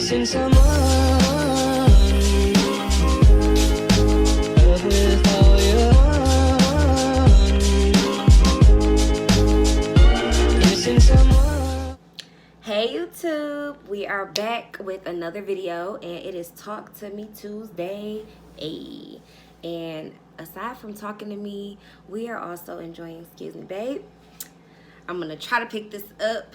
missing someone. Love with all your heart. Missing someone. Hey YouTube, we are back with another video, and it is Talk to Me Tuesday. Ayy. And aside from talking to me, we are also enjoying, excuse me babe, I'm gonna try to pick this up,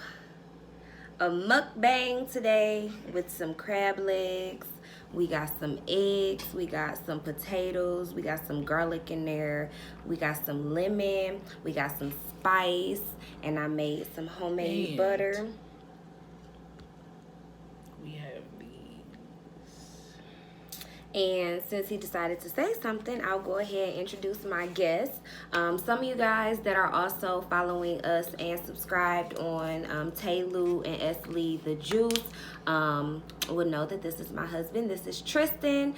a mukbang today with some crab legs. We got some eggs, we got some potatoes, we got some garlic in there, we got some lemon, we got some spice, and I made some homemade butter. We have these. And since he decided to say something, I'll go ahead and introduce my guests. Some of you guys that are also following us and subscribed on Tay Lou and S. Lee the Juice will know that this is my husband. This is Tristan.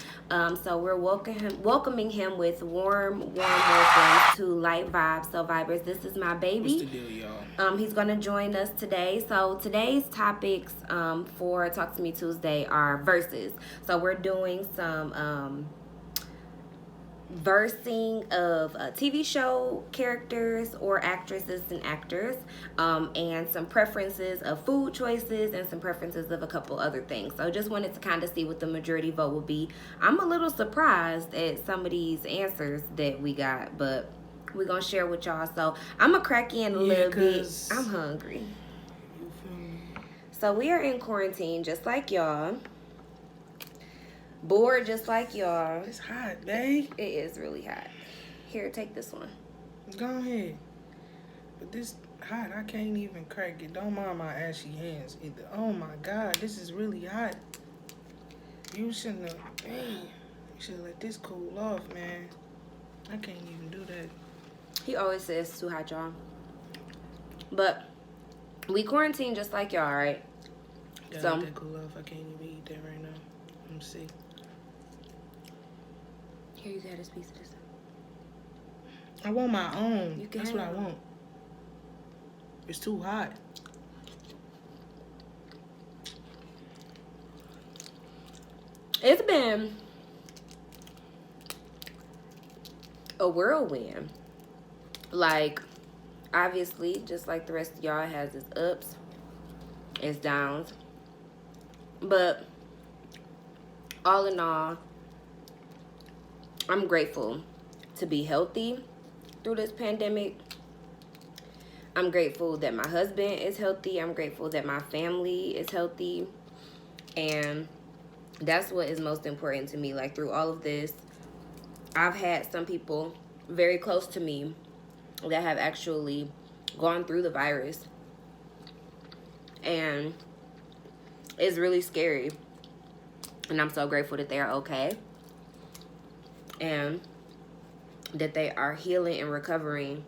So we're welcoming him with warm welcomes to Light Vibes. So Vibers, this is my baby. What's the deal, y'all? He's gonna join us today. So today's topics for Talk to Me Tuesday are verses. So we're doing some versing of TV show characters or actresses and actors, and some preferences of food choices and some preferences of a couple other things. So just wanted to kind of see what the majority vote will be. I'm a little surprised at some of these answers that we got, but we're gonna share with y'all. So I'm gonna crack in a little bit. I'm hungry. You feel me? So we are in quarantine just like y'all. Bored just like y'all. It's hot, babe. It is really hot. Here, take this one. Go ahead. But this hot, I can't even crack it. Don't mind my ashy hands either. Oh my God, this is really hot. You shouldn't have. Hey, you should let this cool off, man. I can't even do that. He always says it's too hot, y'all. But we quarantine just like y'all, right? Gotta So let that cool off. I can't even eat that right now. I'm sick. here, you got this piece of this. I want my own. You can That's have what I one. want. It's too hot. It's been a whirlwind. Like, obviously, just like the rest of y'all, it has its ups, its downs. But all in all, I'm grateful to be healthy through this pandemic. I'm grateful that my husband is healthy. I'm grateful that my family is healthy. And that's what is most important to me. Like, through all of this, I've had some people very close to me that have actually gone through the virus. And it's really scary. And I'm so grateful that they're okay. And that they are healing and recovering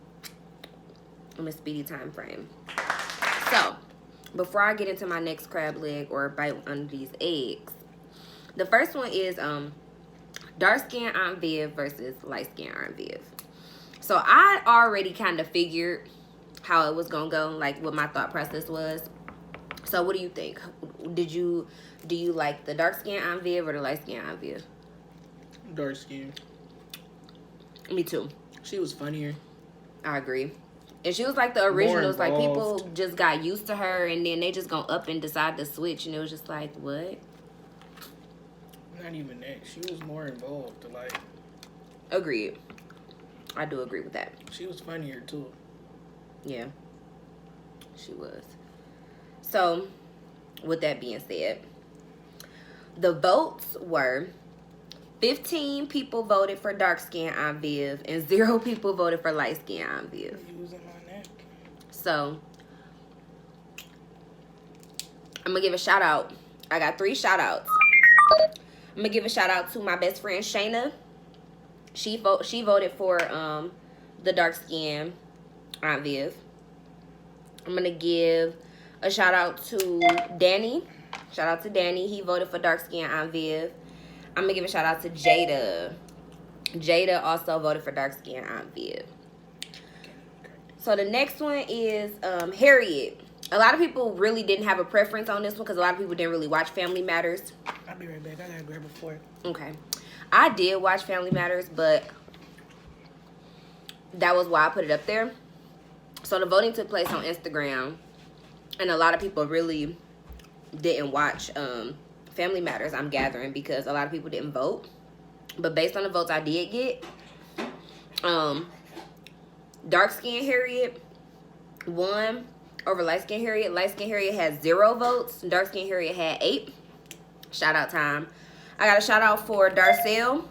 in a speedy time frame. So, before I get into my next crab leg or bite under these eggs, the first one is dark skin Aunt Viv versus light skin Aunt Viv. So I already kind of figured how it was gonna go, like what my thought process was. So what do you think? Do you like the dark skin Aunt Viv or the light skin Aunt Viv? Dark skin. Me too. She was funnier. I agree. And she was like the originals. Like, people involved. just got used to her, and then they just gonna up and decide to switch, and it was just like, what? Not even that. She was more involved. Like, Agreed. I do agree with that. she was funnier too. Yeah, she was. So, with that being said, the votes were 15 people voted for dark skin Aunt Viv and 0 people voted for light skin Aunt Viv. Using my neck. So, I'm gonna give a shout out. I got 3 shout outs. I'm gonna give a shout out to my best friend Shayna. She voted for the dark skin Aunt Viv. I'm gonna give a shout out to Danny. Shout out to Danny. He voted for dark skin Aunt Viv. I'm gonna give a shout out to Jada. Jada also voted for dark skin Aunt Viv. So the next one is Harriet. A lot of people really didn't have a preference on this one because a lot of people didn't really watch Family Matters. I'll be right back. I gotta grab a fork. Okay. I did watch Family Matters, but that was why I put it up there. So the voting took place on Instagram, and a lot of people really didn't watch Family Matters, I'm gathering, because a lot of people didn't vote. But based on the votes I did get, Dark Skin Harriet won over Light Skin Harriet. Light Skin Harriet had 0 votes. Dark Skin Harriet had 8. Shout out time. I got a shout out for Darcel.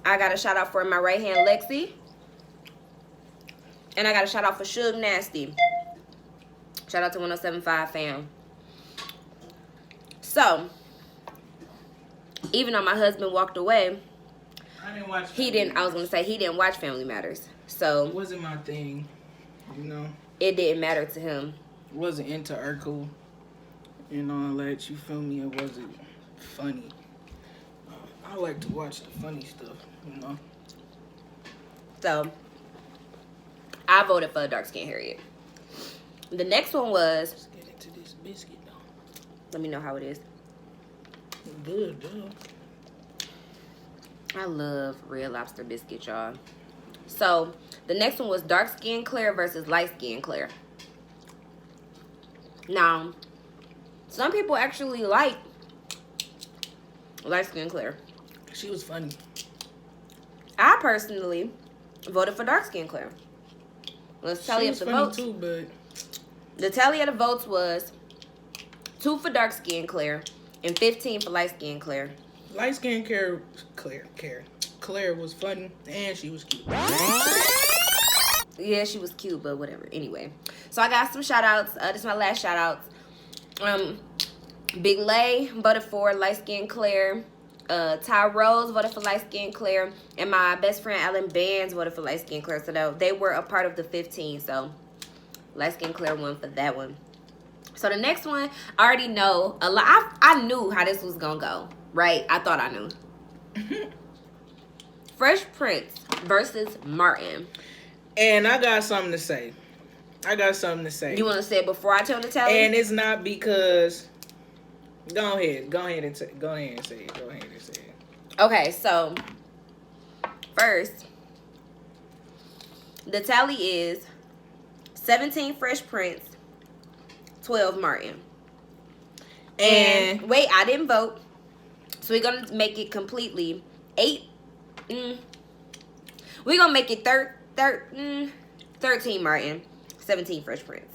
I got a shout out for my right hand Lexi. And I got a shout out for Suge Nasty. Shout out to 107.5 fam. So, even though my husband walked away, I didn't watch. he didn't watch Family Matters. So, It wasn't my thing, you know. it didn't matter to him. Wasn't into Urkel and all that. You feel me? It wasn't funny. I like to watch the funny stuff, you know. So, I voted for Dark Skin Harriet. The next one was, Let's get into this biscuit, though. let me know how it is. Good, dude. I love Red Lobster biscuit, y'all. So, the next one was Dark Skin Claire versus Light Skin Claire. Now, some people actually like Light Skin Claire. She was funny. I personally voted for Dark Skin Claire. Let's tally She up was the funny votes. too, but The tally of the votes was 2 for Dark Skin Claire and 15 for Light Skin Claire. light skin Claire was funny and she was cute. Yeah, she was cute, but whatever. Anyway, so I got some shout outs. This is my last shout outs. Big Lay voted for Light Skin Claire. Ty Rose voted for Light Skin Claire. And my best friend Alan Bands voted for Light Skin Claire. So they were a part of the 15. So Light Skin Claire won for that one. So the next one, I already know a lot. I knew how this was gonna go, right? I thought I knew. Fresh Prince versus Martin. And I got something to say. You want to say it before I tell the tally? And it's not because. Go ahead and say it. Okay, so first, the tally is 17 Fresh Prince, 12 Martin. And wait, I didn't vote. So we're going to make it completely 8. We're going to make it 13 Martin, 17 Fresh Prince.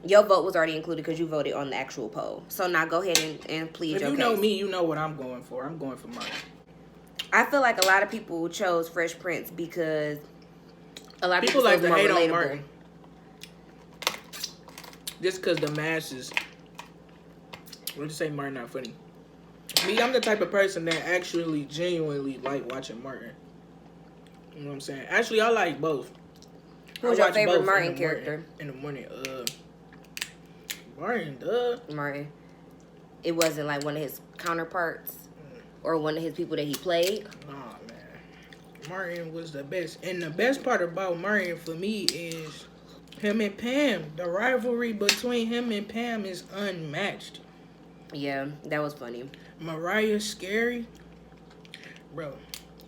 Your vote was already included because you voted on the actual poll. So now go ahead and plead If your you case. know me, you know what I'm going for. I'm going for Martin. I feel like a lot of people chose Fresh Prince because a lot of People people like feel to more hate on relatable. Martin. Just because the masses. Let's say Martin not funny. Me, I'm the type of person that actually genuinely like watching Martin. You know what I'm saying? Actually, I like both. Who's I your watch favorite both Martin in the character? In the morning, Martin, duh. Martin. It wasn't like one of his counterparts or one of his people that he played. Nah, man. Martin was the best. And the best part about Martin for me is him and Pam. The rivalry between him and Pam is unmatched. Yeah, that was funny. Mariah Scary. Bro,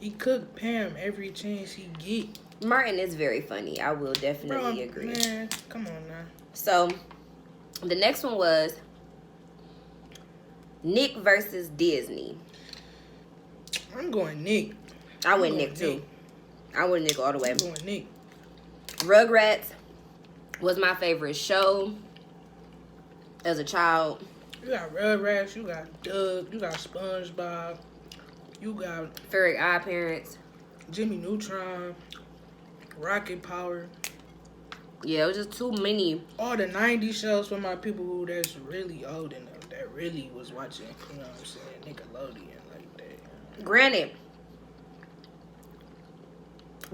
he cooked Pam every chance he get. Martin is very funny. I will definitely agree. Man, come on now. So, the next one was Nick versus Disney. I'm going Nick. I went going Nick too. I went Nick all the way. I'm going Nick. Rugrats was my favorite show as a child. You got Rugrats, you got Doug, you got SpongeBob, you got Fairy Odd Parents. Jimmy Neutron, Rocket Power. Yeah, it was just too many. All the 90s shows for my people who that's really old enough, that really was watching, you know what I'm saying, Nickelodeon like that. Granted,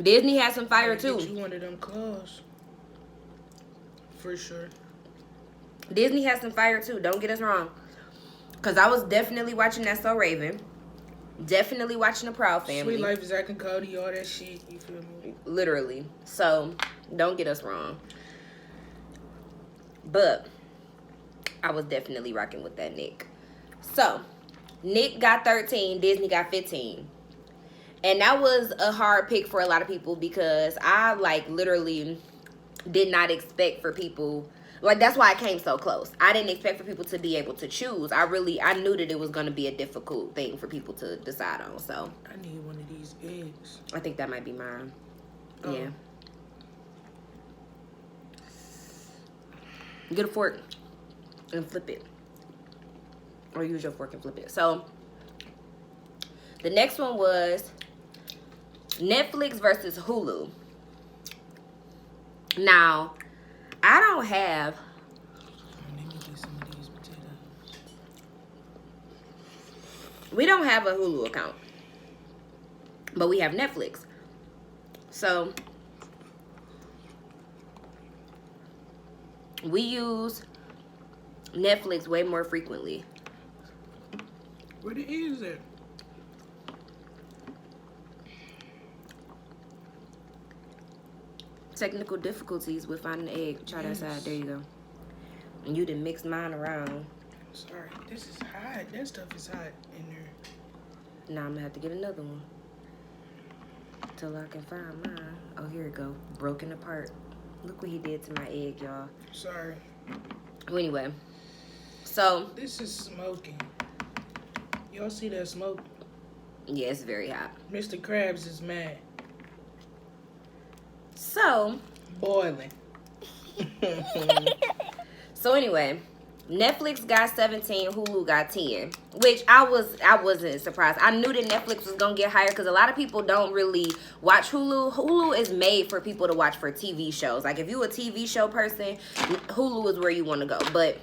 Disney had some fire Get too. you one of them claws. For sure. Disney has some fire too. Don't get us wrong. Because I was definitely watching That's So Raven. Definitely watching The Proud Family. Sweet Life of Zack and Cody, all that shit, you feel me? Literally. So, don't get us wrong. But I was definitely rocking with that Nick. So, Nick got 13, Disney got 15. And that was a hard pick for a lot of people because I, like, literally did not expect for people... Like, that's why I came so close. I didn't expect for people to be able to choose. I knew that it was going to be a difficult thing for people to decide on, so... I need one of these eggs. I think that might be mine. Oh. Yeah. Get a fork and flip it. Or use your fork and flip it. So, the next one was Netflix versus Hulu. Now, I don't have... Let me get some of these potatoes. We don't have a Hulu account. But we have Netflix. So, we use Netflix way more frequently. Where the eggs at? Technical difficulties with finding the egg. Try that side. There you go. And you done mixed mine around. Sorry, this is hot. That stuff is hot in there. Now I'm gonna have to get another one. Till I can find mine. Oh, here it go. Broken apart. Look what he did to my egg, y'all. Sorry. Well, anyway. So. This is smoking. Y'all see that smoke? Yeah, it's very hot. Mr. Krabs is mad. So. Boiling. So anyway, Netflix got 17, Hulu got 10, which I wasn't surprised. I knew that Netflix was gonna get higher because a lot of people don't really watch Hulu. Hulu is made for people to watch for TV shows. Like if you a TV show person, Hulu is where you want to go. But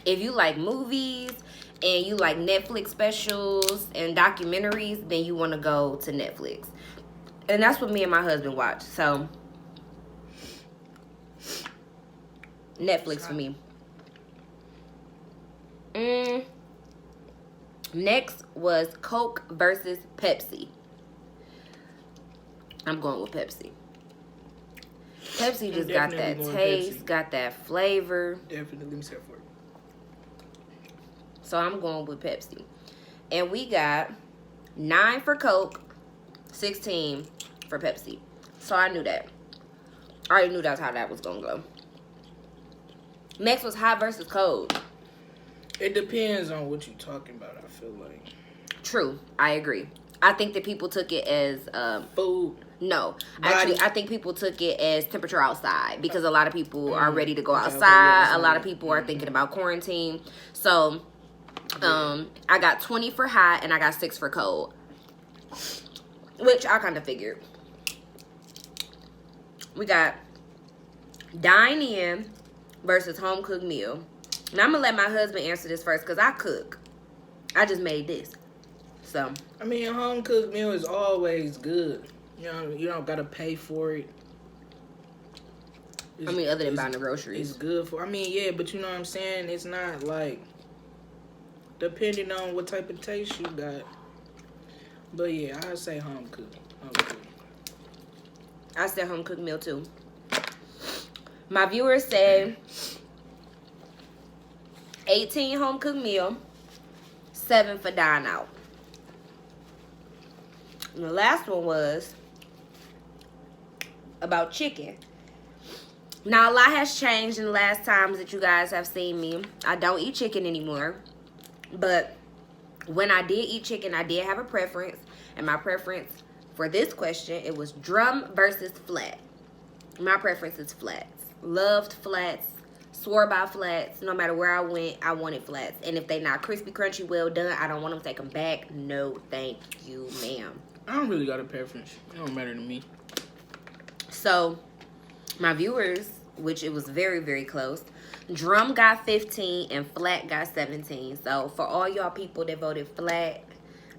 if you like movies and you like Netflix specials and documentaries, then you want to go to Netflix. And that's what me and my husband watch. So Netflix for me. Next was Coke versus Pepsi. I'm going with Pepsi. Pepsi just got that taste, got that flavor. Definitely set for it. So I'm going with Pepsi. And we got 9 for Coke, 16 for Pepsi. So I knew that. I already knew that's how that was going to go. Next was hot versus cold. It depends on what you're talking about, I feel like. True. I agree. I think that people took it as... food. No. Body. Actually, I think people took it as temperature outside because a lot of people are ready to go Okay, outside. yeah, A lot of people are thinking about quarantine. So, I got 20 for hot and I got 6 for cold. Which I kind of figured. We got dine in versus home cooked meal. Now I'm gonna let my husband answer this first because I cook. I just made this. So I mean, a home cooked meal is always good. You know, you don't gotta pay for it. I mean, other than buying the groceries. It's good for. I mean, yeah, but you know what I'm saying. It's not like depending on what type of taste you got. But yeah, I'd say home cooked. Home cooked. I said home cooked meal too. My viewers said 18 home cooked meal, 7 for dine out. And the last one was about chicken. Now, a lot has changed in the last times that you guys have seen me. I don't eat chicken anymore. But when I did eat chicken, I did have a preference. And my preference for this question, it was drum versus flat. My preference is flats. Loved flats. Swore by flats. No matter where I went, I wanted flats. And if they not crispy, crunchy, well done, I don't want them to take them back. No, thank you, ma'am. I don't really got a preference. It don't matter to me. So, my viewers, which it was very, very close, drum got 15 and flat got 17. So, for all y'all people that voted flat,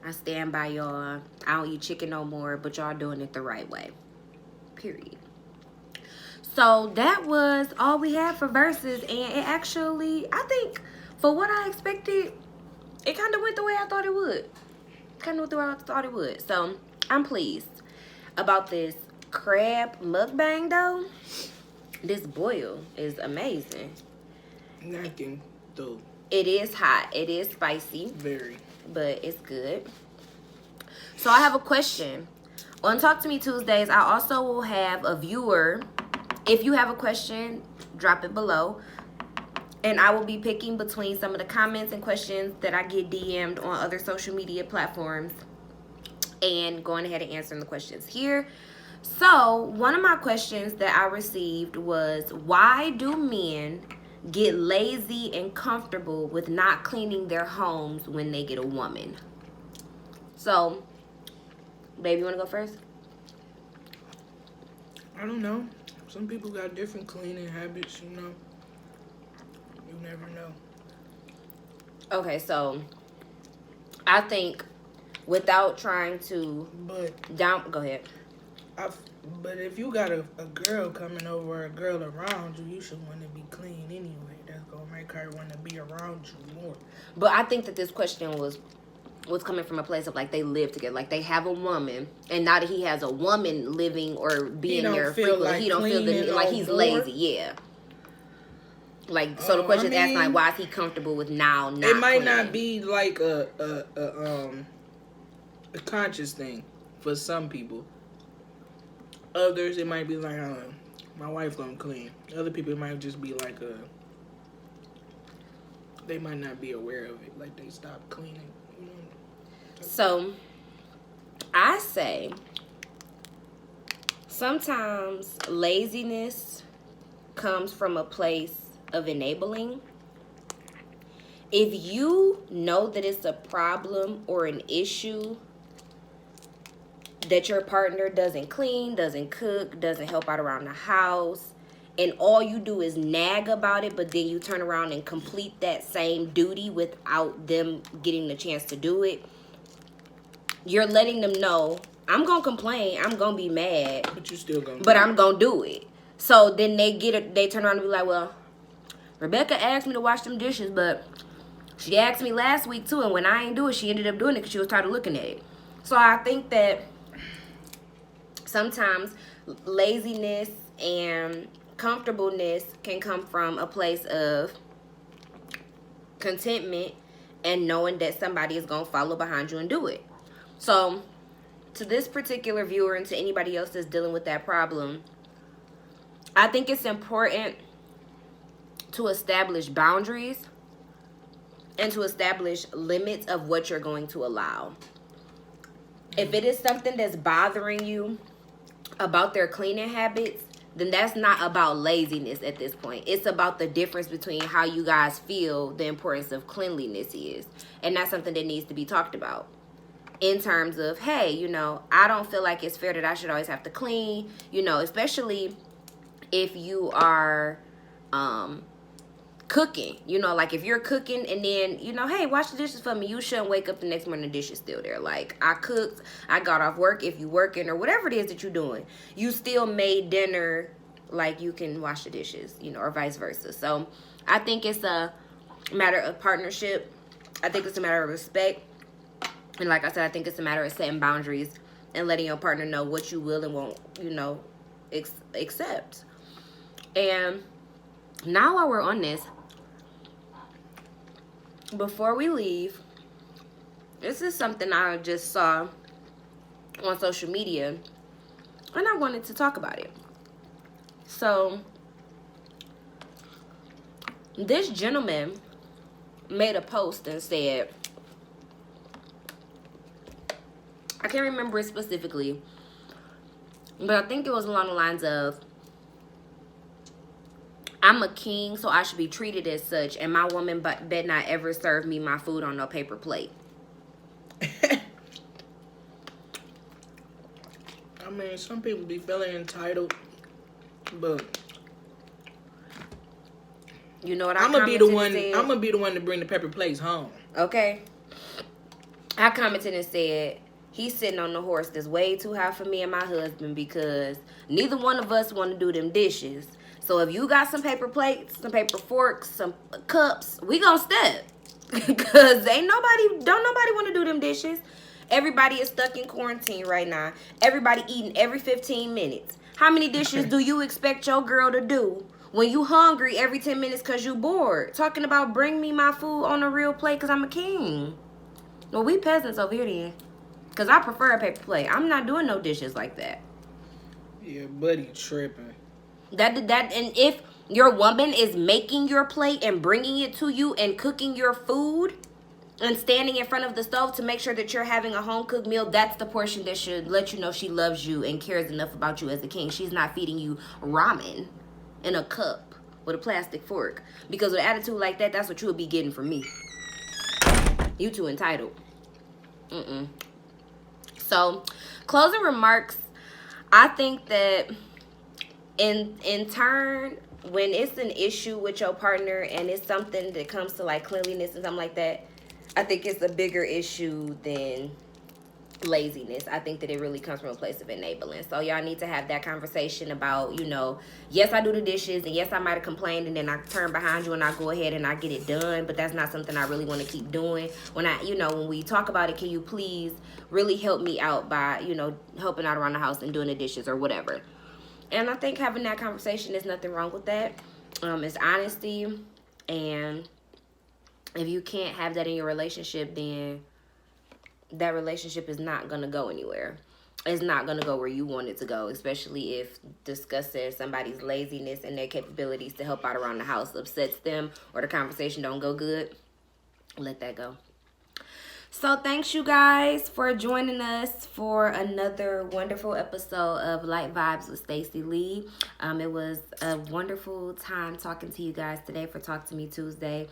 I stand by y'all. I don't eat chicken no more, but y'all doing it the right way. Period. So, that was all we had for verses. And it actually, I think, for what I expected, it kind of went the way I thought it would. So, I'm pleased about this crab mukbang, though. This boil is amazing. Napkin. though. It is hot. It is spicy, Very. but it's good. So I have a question. On Talk to Me Tuesdays, I also will have a viewer. If you have a question, drop it below. And I will be picking between some of the comments and questions that I get DM'd on other social media platforms and going ahead and answering the questions here. So one of my questions that I received was, why do men get lazy and comfortable with not cleaning their homes when they get a woman? So, baby, you want to go first? I don't know. Some people got different cleaning habits, you know. You never know. Okay, so I think without trying to But go ahead. but if you got a girl coming over, a girl around you, you should want to be clean anyway. That's gonna make her want to be around you more. But I think that this question was coming from a place of like they live together, like they have a woman, and now that he has a woman living or being don't there feel frequently, like he don't feel the cleaning like no he's more? lazy. Yeah. Like, so the question is asking, like, why is he comfortable with now not It might cleaning? not be like a conscious thing for some people. Others, it might be like, my wife gonna clean. Other people, it might just be like they might not be aware of it. Like they stop cleaning. You know? So, I say sometimes laziness comes from a place of enabling. If you know that it's a problem or an issue that your partner doesn't clean, doesn't cook, doesn't help out around the house, and all you do is nag about it, but then you turn around and complete that same duty without them getting the chance to do it, you're letting them know, I'm gonna complain, I'm gonna be mad, But you still gonna. but I'm gonna do it. So then they turn around and be like, well, Rebecca asked me to wash them dishes, but she asked me last week too, and when I ain't do it, she ended up doing it because she was tired of looking at it. So I think that sometimes laziness and comfortableness can come from a place of contentment and knowing that somebody is going to follow behind you and do it. So to this particular viewer and to anybody else that's dealing with that problem, I think it's important to establish boundaries and to establish limits of what you're going to allow. If it is something that's bothering you about their cleaning habits, then that's not about laziness at this point. It's about the difference between how you guys feel the importance of cleanliness is. And that's something that needs to be talked about. In terms of, hey, you know, I don't feel like it's fair that I should always have to clean, you know, especially if you are cooking, you know, like if you're cooking and then, you know, hey, wash the dishes for me, you shouldn't wake up the next morning the dishes still there. Like, I cooked, I got off work, if you working or whatever it is that you're doing, you still made dinner, like you can wash the dishes, you know, or vice versa. So I think it's a matter of partnership. I think it's a matter of respect. And like I said, I think it's a matter of setting boundaries and letting your partner know what you will and won't, you know, accept. And now while we're on this, before we leave, this is something I just saw on social media and I wanted to talk about it. So this gentleman made a post and said, I can't remember it specifically, but I think it was along the lines of, I'm a king, so I should be treated as such, and my woman bet not ever serve me my food on no paper plate. I mean, some people be feeling entitled, but You know what I'm gonna be the one. said? I'm gonna be the one to bring the paper plates home. Okay. I commented and said, he's sitting on the horse that's way too high for me and my husband because neither one of us want to do them dishes. So if you got some paper plates, some paper forks, some cups, we gonna step. Because don't nobody want to do them dishes. Everybody is stuck in quarantine right now. Everybody eating every 15 minutes. How many dishes do you expect your girl to do when you hungry every 10 minutes because you bored. Talking about bring me my food on a real plate because I'm a king. Well, we peasants over here then. Because I prefer a paper plate. I'm not doing no dishes like that. Yeah, buddy tripping. And if your woman is making your plate and bringing it to you and cooking your food and standing in front of the stove to make sure that you're having a home-cooked meal, that's the portion that should let you know she loves you and cares enough about you as a king. She's not feeding you ramen in a cup with a plastic fork. Because with an attitude like that, that's what you would be getting from me. You too entitled. So, closing remarks, I think that in turn, when it's an issue with your partner and it's something that comes to like cleanliness and something like that, I think it's a bigger issue than laziness. I think that it really comes from a place of enabling. So y'all need to have that conversation about, you know, yes, I do the dishes, and yes, I might have complained, and then I turn behind you and I go ahead and I get it done, but that's not something I really want to keep doing. When when we talk about it, can you please really help me out by, you know, helping out around the house and doing the dishes or whatever. And I think having that conversation, is nothing wrong with that. It's honesty, and if you can't have that in your relationship, then that relationship is not going to go anywhere. It's not going to go where you want it to go, especially if discussing somebody's laziness and their capabilities to help out around the house upsets them or the conversation don't go good. Let that go. So thanks you guys for joining us for another wonderful episode of Light Vibes with Stacey Lee. It was a wonderful time talking to you guys today for Talk to Me Tuesday.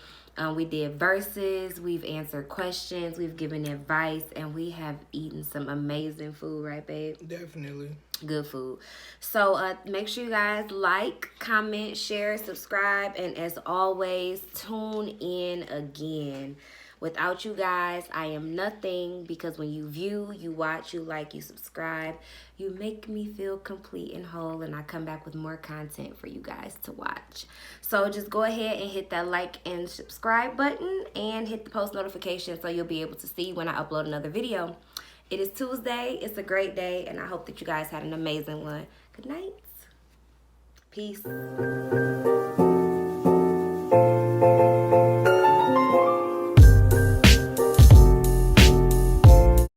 We did verses, we've answered questions, we've given advice, and we have eaten some amazing food, right, babe? Definitely. Good food. So make sure you guys like, comment, share, subscribe, and as always, tune in again. Without you guys, I am nothing, because when you view, you watch, you like, you subscribe, you make me feel complete and whole, and I come back with more content for you guys to watch. So just go ahead and hit that like and subscribe button and hit the post notification so you'll be able to see when I upload another video. It is Tuesday. It's a great day, and I hope that you guys had an amazing one. Good night. Peace.